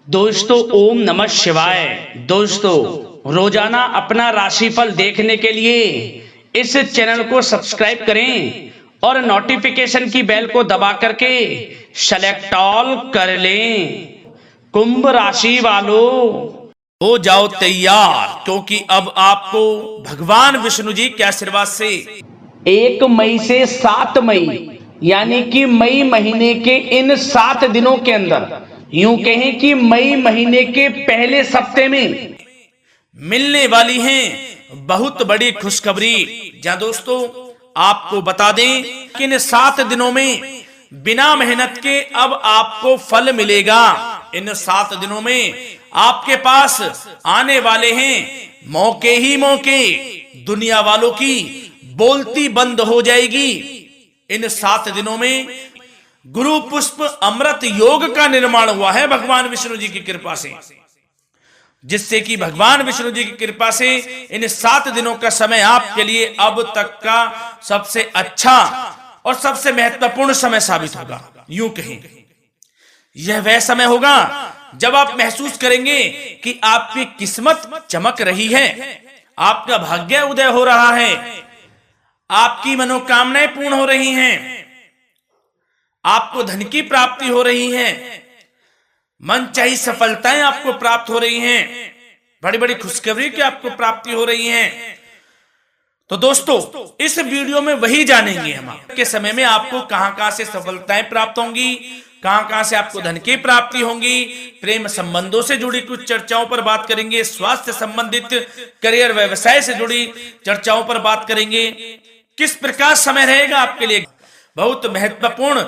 दोस्तों ओम नमः शिवाय। दोस्तों रोजाना अपना राशिफल देखने के लिए इस चैनल को सब्सक्राइब करें और नोटिफिकेशन की बेल को दबा करके सेलेक्ट ऑल कर लें। कुंभ राशि वालों हो जाओ तैयार, क्योंकि अब आपको भगवान विष्णु जी के आशीर्वाद से 1 मई से 7 मई यानी कि मई महीने के इन 7 दिनों के अंदर, यूं कहें कि मई महीने के पहले सप्ताह में मिलने वाली हैं बहुत बड़ी खुशखबरी। जहां दोस्तों आपको बता दें कि इन 7 दिनों में बिना मेहनत के अब आपको फल मिलेगा। इन 7 दिनों में आपके पास आने वाले हैं मौके ही मौके। दुनिया वालों की बोलती बंद हो जाएगी। इन 7 दिनों में गुरु पुष्प अमृत योग का निर्माण हुआ है भगवान विष्णु जी की कृपा से, जिससे कि भगवान विष्णु जी की कृपा से इन 7 दिनों का समय आपके लिए अब तक का सबसे अच्छा और सबसे महत्वपूर्ण समय साबित होगा। यूं कहें यह वह समय होगा जब आप महसूस करेंगे कि आपकी किस्मत चमक रही है, आपका भाग्य उदय हो रहा है, आपकी मनोकामनाएं पूर्ण हो रही हैं, आपको धन की प्राप्ति हो रही है, मनचाही सफलताएं आपको प्राप्त हो रही हैं, बड़ी बड़ी खुशखबरी की आपको प्राप्ति हो रही है। तो दोस्तों इस वीडियो में वही जानेंगे हम के समय में आपको कहां से सफलताएं प्राप्त होंगी, कहां से आपको धन की प्राप्ति होंगी, प्रेम संबंधों से जुड़ी कुछ चर्चाओं पर बात करेंगे, स्वास्थ्य संबंधित करियर व्यवसाय से जुड़ी चर्चाओं पर बात करेंगे। किस प्रकार समय रहेगा आपके लिए, बहुत महत्वपूर्ण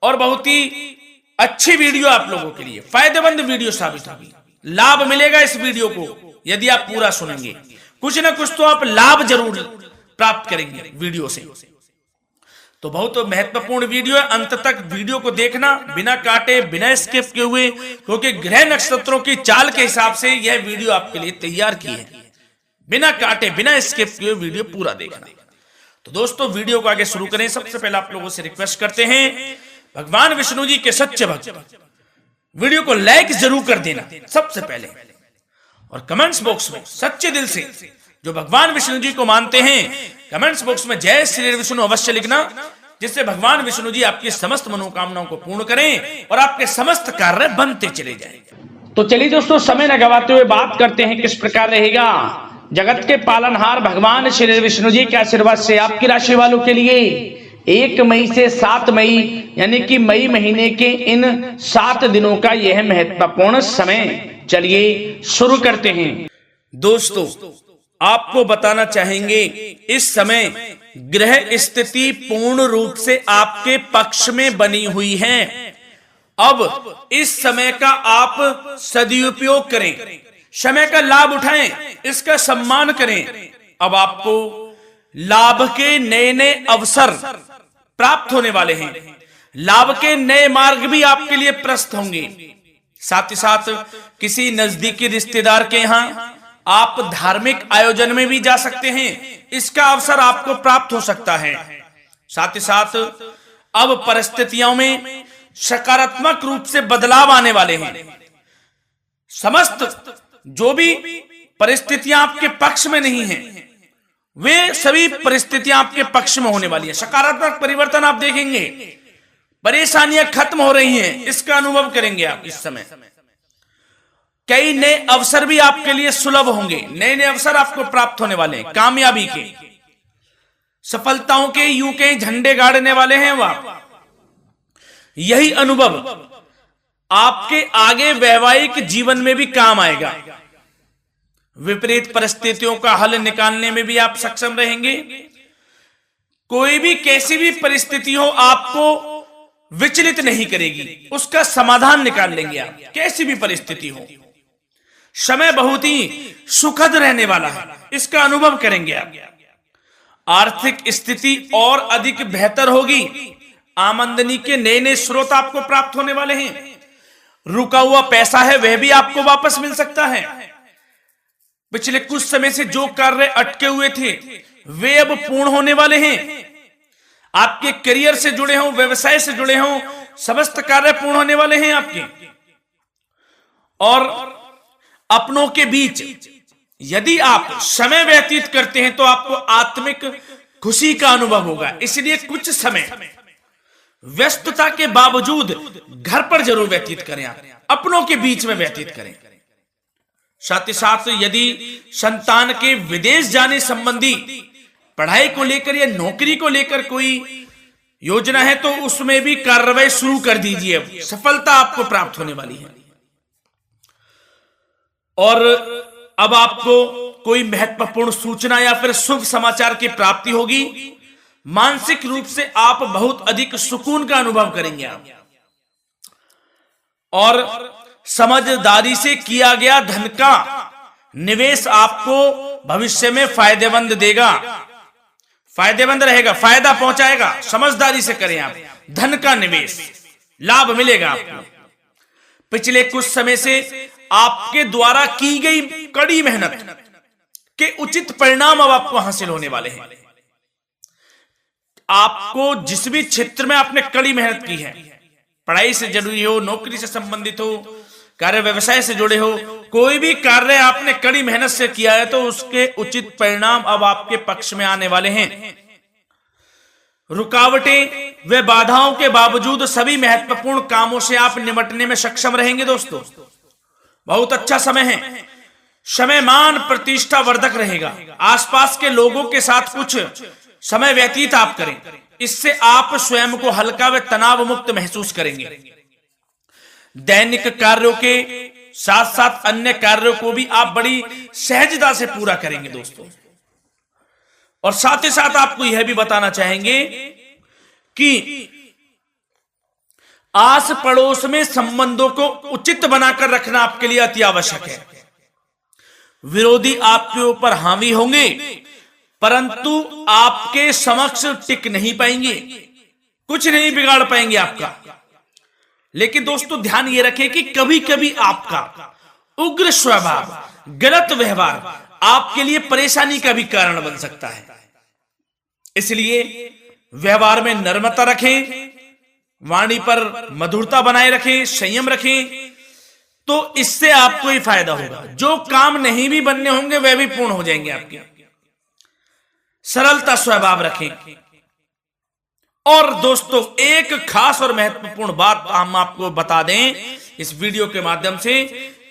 और बहुत ही अच्छी वीडियो आप लोगों के लिए फायदेमंद वीडियो साबित होगी। लाभ मिलेगा इस वीडियो को यदि आप पूरा सुनेंगे, कुछ ना कुछ तो आप लाभ जरूर प्राप्त करेंगे वीडियो से। तो बहुत महत्वपूर्ण वीडियो है, अंत तक वीडियो को देखना बिना काटे बिना स्किप किए हुए, क्योंकि ग्रह नक्षत्रों की चाल के हिसाब से यह वीडियो आपके लिए तैयार की है। बिना काटे बिना स्किप किए वीडियो पूरा देखना। तो दोस्तों वीडियो को आगे शुरू करें। सबसे पहले आप लोगों से रिक्वेस्ट करते हैं, भगवान विष्णु जी के सच्चे भक्त वीडियो को लाइक जरूर कर देना सबसे पहले, और कमेंट्स बॉक्स में सच्चे दिल से जो भगवान विष्णु जी को मानते हैं कमेंट्स बॉक्स में जय श्री विष्णु अवश्य लिखना, जिससे भगवान विष्णु जी आपकी समस्त मनोकामनाओं को पूर्ण करें और आपके समस्त कार्य बनते चले जाएं। तो चलिए दोस्तों समय न गवाते हुए बात करते हैं किस प्रकार रहेगा जगत के पालनहार भगवान श्री विष्णु जी के आशीर्वाद से आपकी राशि वालों के लिए 1 मई से 7 मई यानी कि मई महीने के इन 7 दिनों का यह महत्वपूर्ण समय। चलिए शुरू करते हैं। दोस्तों आपको बताना चाहेंगे इस समय ग्रह स्थिति पूर्ण रूप से आपके पक्ष में बनी हुई है। अब इस समय का आप सदुपयोग करें, समय का लाभ उठाएं, इसका सम्मान करें। अब आपको लाभ के नए नए अवसर प्राप्त होने वाले हैं, लाभ के नए मार्ग भी आपके लिए प्रशस्त होंगे। साथ ही साथ किसी नजदीकी रिश्तेदार के यहाँ आप धार्मिक आयोजन में भी जा सकते हैं, इसका अवसर आपको प्राप्त हो सकता है। साथ ही साथ अब परिस्थितियों में सकारात्मक रूप से बदलाव आने वाले हैं। समस्त जो भी परिस्थितियां आपके पक्ष में नहीं हैं, वे सभी परिस्थितियां आपके पक्ष में होने वाली है। सकारात्मक परिवर्तन आप देखेंगे, परेशानियां खत्म हो रही हैं, इसका अनुभव करेंगे आप इस समय। कई नए अवसर भी आपके लिए सुलभ होंगे, नए नए अवसर आपको प्राप्त होने वाले हैं, कामयाबी के, सफलताओं के, यूं के झंडे गाड़ने वाले हैं वह। यही अनुभव आपके आगे वैवाहिक जीवन में भी काम आएगा। विपरीत परिस्थितियों का हल निकालने में भी आप सक्षम रहेंगे। कोई भी कैसी भी परिस्थिति हो आपको विचलित नहीं करेगी, उसका समाधान निकाल लेंगे आप, कैसी भी परिस्थिति हो। समय बहुत ही सुखद रहने वाला है, इसका अनुभव करेंगे आप। आर्थिक स्थिति और अधिक बेहतर होगी, आमदनी के नए नए स्रोत आपको प्राप्त होने वाले हैं। रुका हुआ पैसा है वह भी आपको वापस मिल सकता है। पिछले कुछ समय से जो कार्य अटके हुए थे वे अब पूर्ण होने वाले हैं। आपके करियर से जुड़े हों, व्यवसाय से जुड़े हों, समस्त कार्य पूर्ण होने वाले हैं आपके। और अपनों के बीच यदि आप समय व्यतीत करते हैं तो आपको आत्मिक खुशी का अनुभव होगा। इसलिए कुछ समय व्यस्तता के बावजूद घर पर जरूर व्यतीत करें, आप अपनों के बीच में व्यतीत करें। साथ ही साथ यदि संतान के विदेश जाने संबंधी पढ़ाई को लेकर या नौकरी को लेकर कोई योजना है तो उसमें भी कार्रवाई शुरू कर दीजिए, सफलता आपको प्राप्त होने वाली है। और अब आपको कोई महत्वपूर्ण सूचना या फिर शुभ समाचार की प्राप्ति होगी। मानसिक रूप से आप बहुत अधिक सुकून का अनुभव करेंगे आप, और समझदारी से किया गया धन का निवेश आपको भविष्य में फायदेमंद देगा, फायदेमंद रहेगा, फायदा पहुंचाएगा। समझदारी से करें आप, धन का निवेश, लाभ मिलेगा आपको। पिछले कुछ समय से आपके द्वारा की गई कड़ी मेहनत के उचित परिणाम अब आपको हासिल होने वाले हैं। आपको जिस भी क्षेत्र में आपने कड़ी मेहनत की है, पढ़ाई से जुड़ी हो, नौकरी से संबंधित हो, कार्य व्यवसाय से जुड़े हो, कोई भी कार्य आपने कड़ी मेहनत से किया है तो उसके उचित परिणाम अब आपके पक्ष में आने वाले हैं। रुकावटें व बाधाओं के बावजूद सभी महत्वपूर्ण कामों से आप निपटने में सक्षम रहेंगे। दोस्तों बहुत अच्छा समय है, समय मान प्रतिष्ठा वर्धक रहेगा। आसपास के लोगों के साथ कुछ समय व्यतीत आप करें, इससे आप स्वयं को हल्का व तनाव मुक्त महसूस करेंगे। दैनिक कार्यों के साथ साथ अन्य कार्यों को भी आप बड़ी सहजता से पूरा करेंगे दोस्तों। और साथ ही साथ आपको यह भी बताना चाहेंगे कि आस पड़ोस में संबंधों को उचित बनाकर रखना आपके लिए अति आवश्यक है। विरोधी आपके ऊपर हावी होंगे परंतु आपके समक्ष टिक नहीं पाएंगे, कुछ नहीं बिगाड़ पाएंगे आपका। लेकिन दोस्तों ध्यान ये रखें कि कभी कभी आपका उग्र स्वभाव, गलत व्यवहार आपके लिए परेशानी का भी कारण बन सकता है। इसलिए व्यवहार में नम्रता रखें, वाणी पर मधुरता बनाए रखें, संयम रखें, तो इससे आपको ही फायदा होगा। जो काम नहीं भी बनने होंगे वह भी पूर्ण हो जाएंगे आपके। सरलता स्वभाव रखें। और दोस्तों एक खास और महत्वपूर्ण बात हम आपको बता दें इस वीडियो के माध्यम से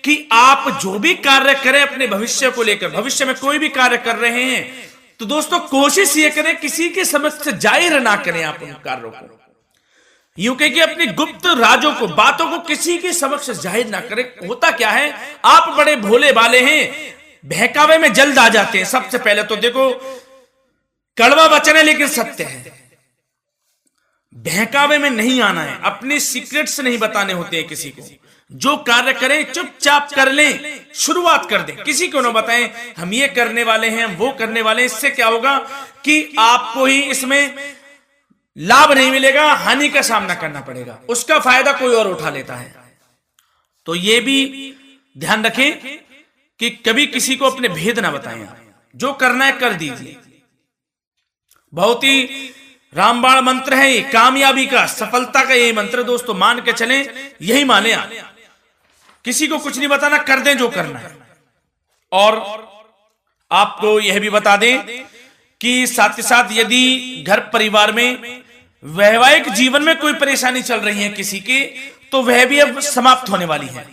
कि आप जो भी कार्य करें अपने भविष्य को लेकर, भविष्य में कोई भी कार्य कर रहे हैं तो दोस्तों कोशिश ये करें किसी के समक्ष जाहिर ना करें आप उन कार्यों को। यूं कह कि अपनी गुप्त राजों को, बातों को किसी के समक्ष जाहिर ना करें। होता क्या है, आप बड़े भोले भाले हैं, बहकावे में जल्द आ जाते हैं। सबसे पहले तो देखो कड़वा वचन है लेकिन सत्य है, बहकावे में नहीं आना है, अपने सीक्रेट्स नहीं बताने होते हैं किसी को। जो कार्य करें चुपचाप कर लें, शुरुआत कर दें, किसी को ना बताएं हम ये करने वाले हैं, हम वो करने वाले हैं। इससे क्या होगा कि आपको ही इसमें लाभ नहीं मिलेगा, हानि का सामना करना पड़ेगा, उसका फायदा कोई और उठा लेता है। तो ये भी ध्यान रखें कि कभी किसी को अपने भेद ना बताएं, जो करना है कर दीजिए। बहुत ही रामबाण मंत्र है ये, कामयाबी का, सफलता का यही मंत्र दोस्तों, मान के चलें, यही माने आप। किसी को कुछ नहीं बताना, कर दें जो करना है। और आपको यह भी बता दें कि साथ ही साथ यदि घर परिवार में वैवाहिक जीवन में कोई परेशानी चल रही है किसी की, तो वह भी अब समाप्त होने वाली है।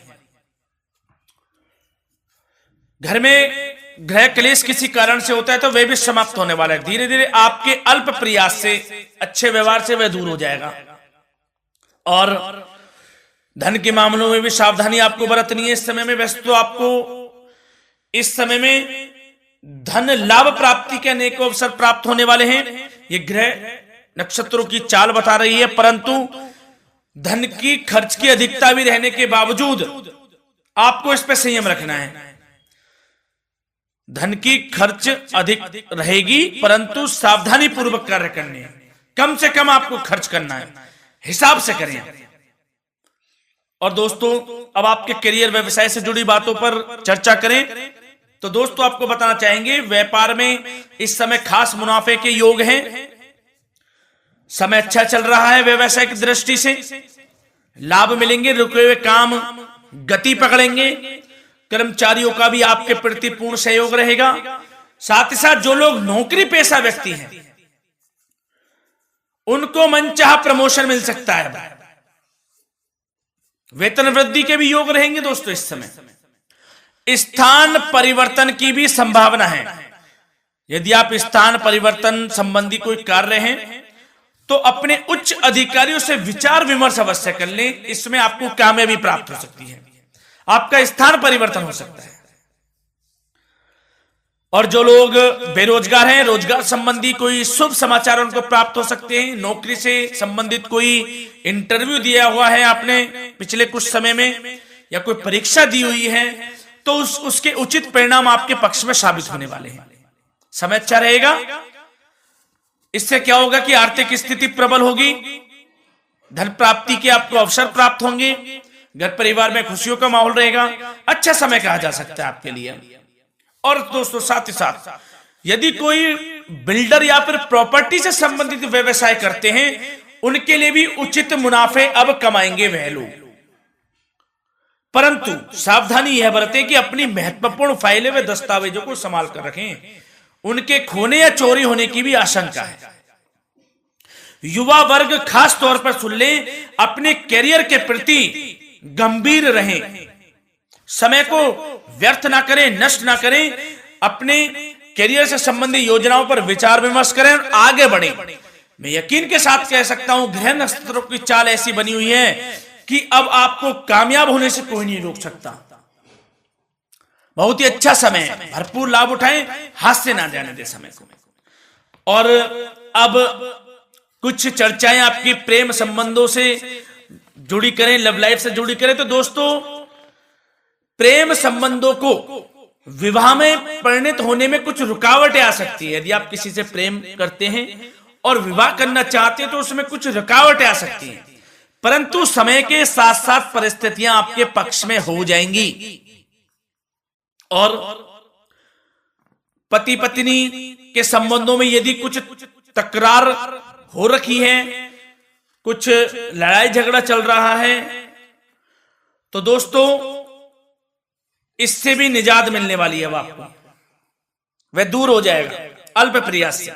घर में गृह क्लेश किसी कारण से होता है तो वह भी समाप्त होने वाला है। धीरे धीरे आपके अल्प प्रयास से, अच्छे व्यवहार से वह दूर हो जाएगा। और धन के मामलों में भी सावधानी आपको बरतनी है इस समय में। वैसे तो आपको इस समय में धन लाभ प्राप्ति के अनेक अवसर प्राप्त होने वाले हैं, ये ग्रह नक्षत्रों की चाल बता रही है। परंतु धन की खर्च की अधिकता भी रहने के बावजूद आपको इस पर संयम रखना है। धन की खर्च अधिक रहेगी परंतु सावधानी पूर्वक कार्य करने हैं, कम से कम आपको खर्च करना है, हिसाब से करें। और दोस्तों अब आपके करियर व्यवसाय से जुड़ी बातों पर चर्चा करें तो दोस्तों आपको बताना चाहेंगे व्यापार में इस समय खास मुनाफे के योग हैं। समय अच्छा चल रहा है, व्यवसाय की दृष्टि से लाभ मिलेंगे, रुके हुए काम गति पकड़ेंगे। कर्मचारियों का भी आपके प्रति पूर्ण सहयोग रहेगा। साथ ही साथ जो लोग नौकरी पेशा व्यक्ति हैं उनको मनचाहा प्रमोशन मिल सकता है। वेतन वृद्धि के भी योग रहेंगे दोस्तों। इस समय स्थान परिवर्तन की भी संभावना है। यदि आप स्थान परिवर्तन संबंधी कोई कार्य हैं तो अपने उच्च अधिकारियों से विचार विमर्श अवश्य कर लें। इसमें आपको कामयाबी प्राप्त हो सकती है, आपका स्थान परिवर्तन हो सकता है। और जो लोग बेरोजगार हैं, रोजगार संबंधी कोई शुभ समाचार उनको प्राप्त हो सकते हैं। नौकरी से संबंधित कोई इंटरव्यू दिया हुआ है आपने पिछले कुछ समय में, या कोई परीक्षा दी हुई है, तो उसके उचित परिणाम आपके पक्ष में साबित होने वाले हैं। समय अच्छा रहेगा। इससे क्या होगा कि आर्थिक स्थिति प्रबल होगी, धन प्राप्ति के आपको अवसर प्राप्त होंगे, घर परिवार में खुशियों का माहौल रहेगा। अच्छा समय कहा जा सकता है आपके लिए। और दोस्तों साथ ही साथ यदि कोई बिल्डर या फिर प्रॉपर्टी से संबंधित व्यवसाय करते हैं उनके लिए भी उचित मुनाफे अब कमाएंगे वह लोग। परंतु सावधानी यह बरतें कि अपनी महत्वपूर्ण फाइलें व दस्तावेजों को संभाल कर रखें, उनके खोने या चोरी होने की भी आशंका है। युवा वर्ग खास तौर पर सुन लें, अपने करियर के प्रति गंभीर रहें, समय को व्यर्थ ना करें, नष्ट ना करें, अपने करियर से संबंधित योजनाओं पर विचार विमर्श करें और आगे बढ़ें। मैं यकीन के साथ कह सकता हूं ग्रह नक्षत्रों की चाल ऐसी बनी हुई है कि अब आपको कामयाब होने से कोई नहीं रोक सकता। बहुत ही अच्छा समय है, भरपूर लाभ उठाएं, हाथ से ना जाने दे समय को। और अब कुछ चर्चाएं आपकी प्रेम संबंधों से जुड़ी करें, लव लाइफ से जुड़ी करें। तो दोस्तों प्रेम संबंधों को विवाह में परिणत होने में कुछ रुकावटें आ सकती है। यदि आप किसी से प्रेम करते हैं और विवाह करना चाहते हैं तो उसमें कुछ रुकावटें आ सकती हैं, परंतु समय के साथ साथ परिस्थितियां आपके पक्ष में हो जाएंगी। और पति पत्नी के संबंधों में यदि कुछ तकरार हो रखी है, कुछ लड़ाई झगड़ा चल रहा है, तो दोस्तों इससे भी निजात मिलने वाली है। अब आपको वह दूर हो जाएगा अल्प प्रयास से,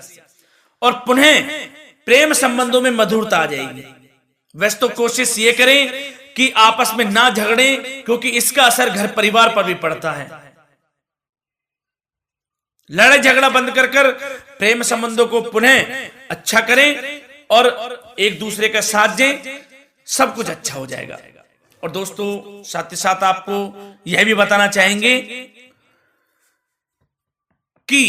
और पुनः प्रेम संबंधों में मधुरता आ जाएगी। वैसे तो कोशिश ये करें कि आपस में ना झगड़ें, क्योंकि इसका असर घर परिवार पर भी पड़ता है। लड़ाई झगड़ा बंद कर प्रेम संबंधों को पुनः अच्छा करें और एक दूसरे का साथ दें, सब कुछ अच्छा हो जाएगा। और दोस्तों साथ ही साथ आपको यह भी बताना चाहेंगे कि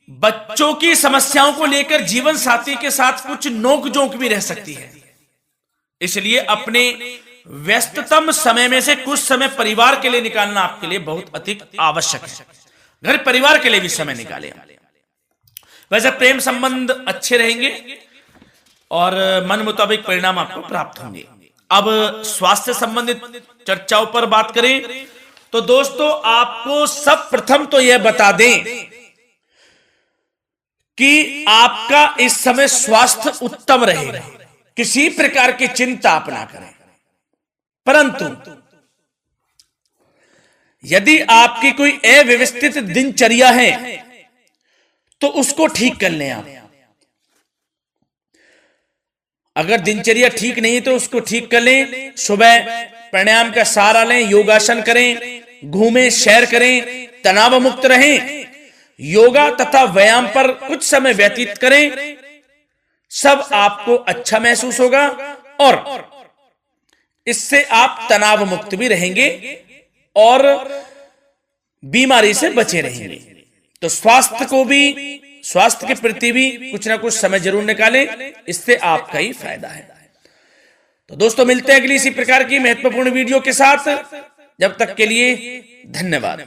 बच्चों की समस्याओं को लेकर जीवन साथी के साथ कुछ नोकझोंक भी रह सकती है। इसलिए अपने व्यस्ततम समय में से कुछ समय परिवार के लिए निकालना आपके लिए बहुत अधिक आवश्यक है। घर परिवार के लिए भी समय निकालें। वैसे प्रेम संबंध अच्छे रहेंगे और मन मुताबिक परिणाम आपको प्राप्त होंगे। अब स्वास्थ्य संबंधित चर्चाओं पर बात करें तो दोस्तों आपको सब प्रथम तो यह बता दें कि आपका इस समय स्वास्थ्य उत्तम रहेगा, किसी प्रकार की चिंता आप ना करें। परंतु यदि आपकी कोई अव्यवस्थित दिनचर्या है तो उसको ठीक कर लें आप। अगर दिनचर्या ठीक नहीं है तो उसको ठीक कर लें। सुबह प्राणायाम का सहारा लें, योगासन करें, घूमें, सैर करें, तनाव मुक्त रहें, योगा तथा व्यायाम पर कुछ समय व्यतीत करें। सब आपको अच्छा महसूस होगा और इससे आप तनाव मुक्त भी रहेंगे और बीमारी से बचे रहेंगे। तो स्वास्थ्य के प्रति भी कुछ ना कुछ समय जरूर निकालें, इससे आपका ही फायदा है। तो दोस्तों मिलते हैं अगली इसी प्रकार की महत्वपूर्ण वीडियो के साथ। जब तक के लिए धन्यवाद।